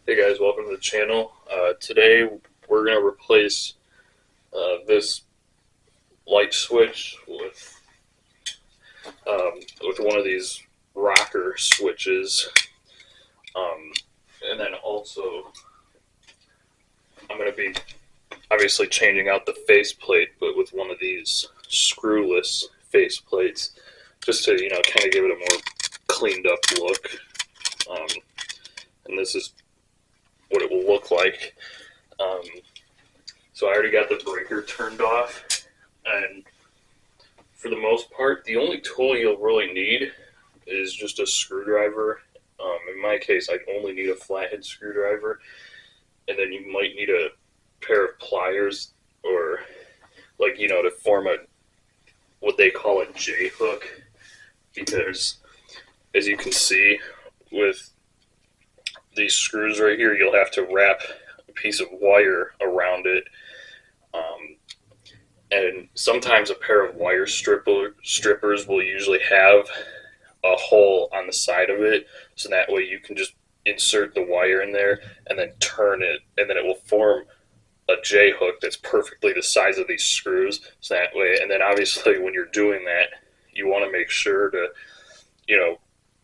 Hey guys, welcome to the channel. Today we're going to replace this light switch with one of these rocker switches, um, and then also I'm going to be obviously changing out the faceplate, but with one of these screwless faceplates, just to kind of give it a more cleaned up look. Um, and this is what it will look like. Um, so I already got the breaker turned off, and for the most part, the only tool you'll really need is just a screwdriver. In my case, I'd only need a flathead screwdriver, and then you might need a pair of pliers, or to form a what they call a J hook, because as you can see with these screws right here, you'll have to wrap a piece of wire around it. And sometimes a pair of wire strippers will usually have a hole on the side of it, so that way you can just insert the wire in there and then turn it, and then it will form a J hook that's perfectly the size of these screws. So that way, and then obviously when you're doing that, you want to make sure to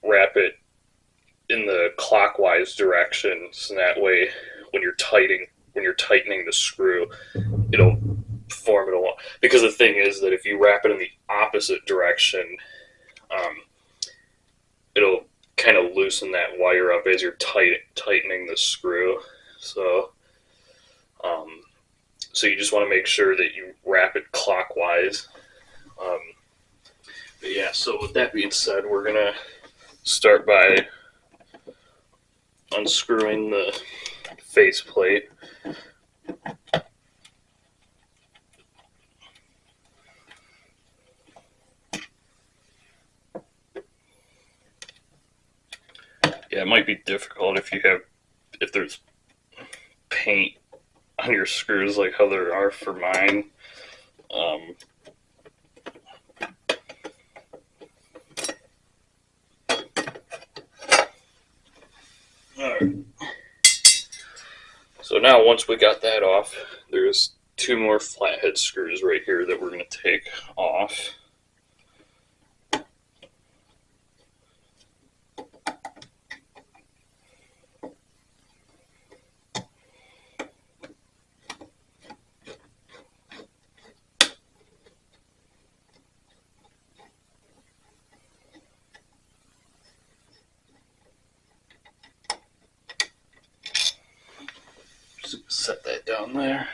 wrap it in the clockwise direction, so that way when you're tightening the screw, it'll form it along. Because the thing is that if you wrap it in the opposite direction, um, it'll kind of loosen that wire up as you're tightening the screw. So, um, so you just want to make sure that you wrap it clockwise. Um, but yeah, so with that being said, we're gonna start by unscrewing the faceplate. Yeah, it might be difficult if there's paint on your screws like how there are for mine. Um, all right. So now once we got that off, there's two more flathead screws right here that we're going to take off. Just set that down there.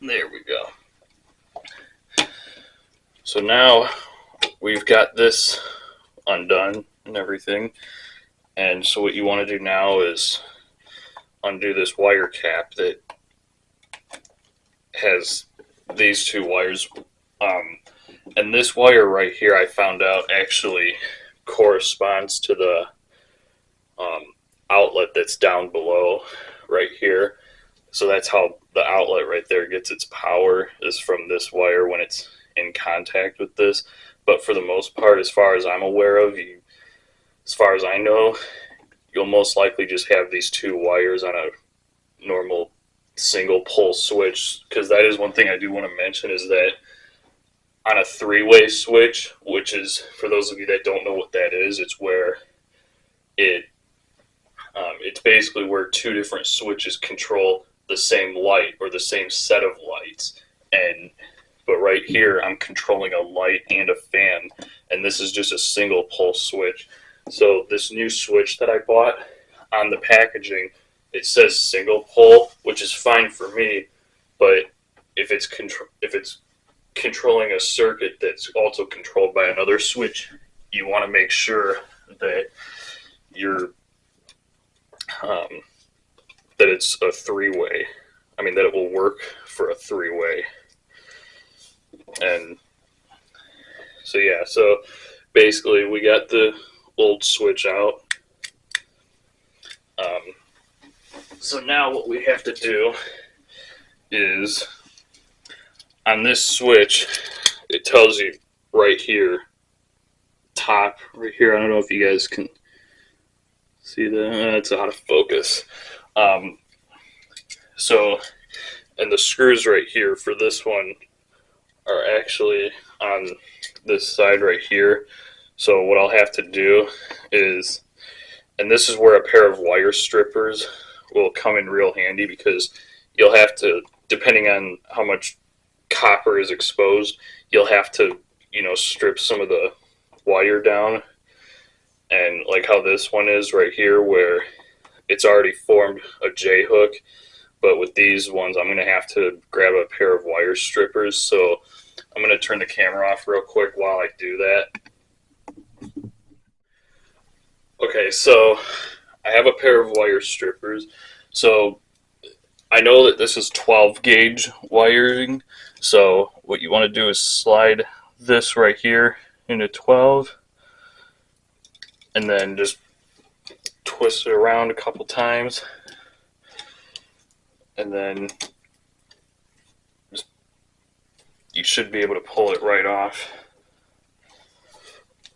There we go. So now we've got this undone and everything. And so what you want to do now is undo this wire cap that has these two wires. And this wire right here, I found out actually corresponds to the outlet that's down below right here. So that's how the outlet right there gets its power, is from this wire when it's in contact with this. But for the most part, as far as I'm aware of, as far as I know, you'll most likely just have these two wires on a normal single pole switch. Because that is one thing I do want to mention, is that on a three-way switch, which is, for those of you that don't know what that is, it's where it's basically where two different switches control the same light or the same set of lights. But right here, I'm controlling a light and a fan, and this is just a single pulse switch. So this new switch that I bought, on the packaging, it says single pole, which is fine for me. But if it's controlling a circuit that's also controlled by another switch, you want to make sure that you're that it's a three-way. I mean, that it will work for a three-way. And so yeah, so basically we got the old switch out. So now what we have to do is, on this switch, it tells you right here, top right here. I don't know if you guys can see that. It's out of focus. So, and the screws right here for this one are actually on this side right here. So what I'll have to do is, and this is where a pair of wire strippers will come in real handy, because you'll have to, depending on how much copper is exposed, you'll have to, strip some of the wire down. And like how this one is right here, where it's already formed a J hook, but with these ones I'm going to have to grab a pair of wire strippers. So I'm going to turn the camera off real quick while I do that. Okay, so I have a pair of wire strippers. So I know that this is 12 gauge wiring, so what you want to do is slide this right here into 12, and then just twist it around a couple times, and then you should be able to pull it right off.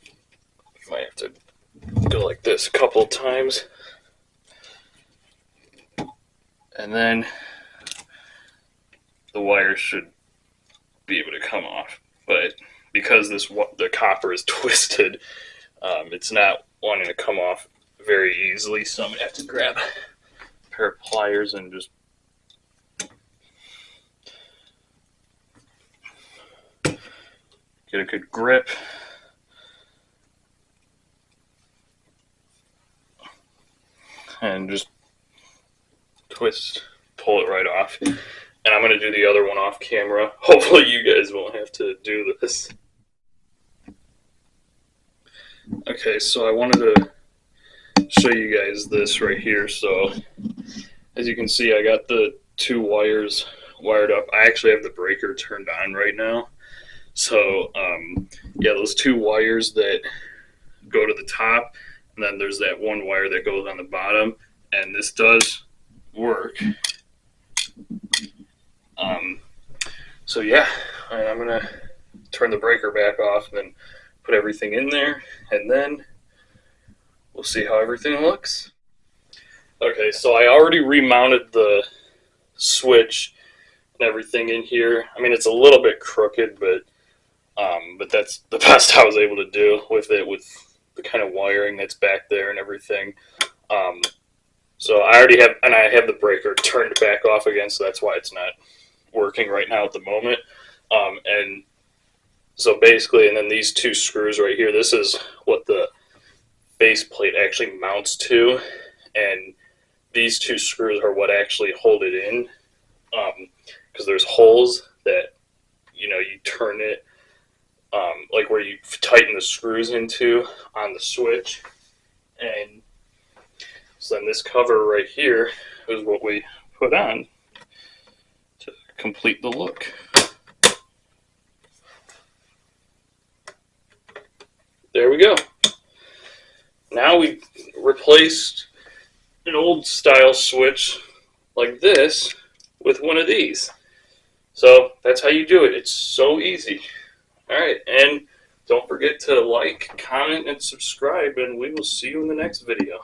You might have to go like this a couple times, and then the wire should be able to come off. But because the copper is twisted, it's not wanting to come off very easily, so I'm gonna have to grab a pair of pliers and just get a good grip. And just twist, pull it right off. And I'm going to do the other one off camera. Hopefully you guys won't have to do this. Okay, so I wanted to show you guys this right here. So as you can see, I got the two wires wired up. I actually have the breaker turned on right now. So yeah, those two wires that go to the top, and then there's that one wire that goes on the bottom, and this does work. So yeah, and I'm gonna turn the breaker back off and then put everything in there, and then we'll see how everything looks. Okay, so I already remounted the switch and everything in here. I mean, it's a little bit crooked, but that's the best I was able to do with it, with the kind of wiring that's back there and everything. So I already have, and I have the breaker turned back off again, so that's why it's not working right now at the moment. And so basically, and then these two screws right here, this is what the base plate actually mounts to, and these two screws are what actually hold it in, because there's holes that, you turn it, like where you tighten the screws into on the switch. And so then this cover right here is what we put on to complete the look. There we go. Now we replaced an old style switch like this with one of these. So that's how you do it. It's so easy. Alright, and don't forget to like, comment, and subscribe, and we will see you in the next video.